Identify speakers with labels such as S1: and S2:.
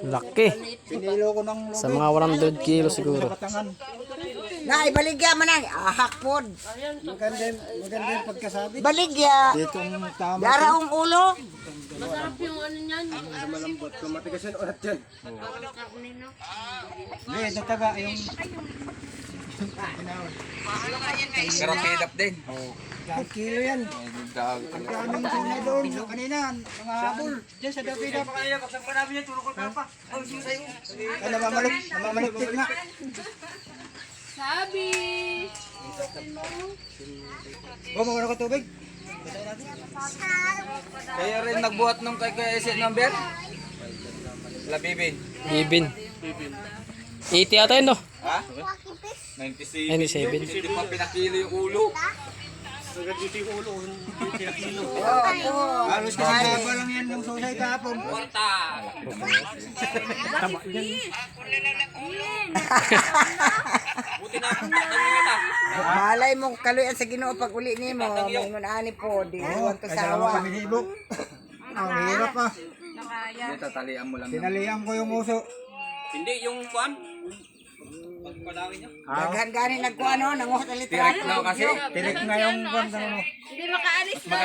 S1: Laki.
S2: Pinilo ko ng
S1: Sa mga 100 kilo siguro.
S2: katangan.
S3: Na, ibaligya man ang ahak pod.
S2: Maganda yung pagkasabi.
S3: Baligya.
S2: Dito ang tama.
S3: Dara ang ulo.
S4: Masarap yung ano niyan.
S2: Malambot. Matigas yung urat dyan. Hindi, nataga yung...
S5: Pero paid up din.
S2: Ang kilo yan. Ang daming sina doon. Kanina, mga habol. Diyan sa David.
S5: Kanina, pagsang pa namin yan, tulog ko pa. Ang susayo.
S2: Ay, namamaluktik na.
S4: Sabi!
S2: Mawala ka tubig.
S5: Kaya rin nagbuhat nung kay exit number? Labibin.
S1: Ibin. 80 ata yun, no?
S5: Ha? 97.
S1: 97.
S5: Hindi pa pinakilo yung ulo.
S2: Halos kasi haba lang yan yung susay kahapon.
S5: Kwarta. Buti na ako. Tanungin na.
S3: Malay mo kaluyan sa Ginoo pag uli nimo. Mingon ani po di
S2: Oo,
S3: huwag
S2: kasi naman
S3: kasawa.
S2: kami hibok. Ang hirap pa.
S5: Hindi, tatalian mo lang.
S2: Tinalian ko yung uso.
S5: Hindi, yung kwan. Pagpadawin niya.
S3: Daghan gani nagkuano nanguha sa
S5: Direct
S3: litrato.
S5: na kasi.
S2: Tirik na yung kwan.
S4: Hindi makaalis na.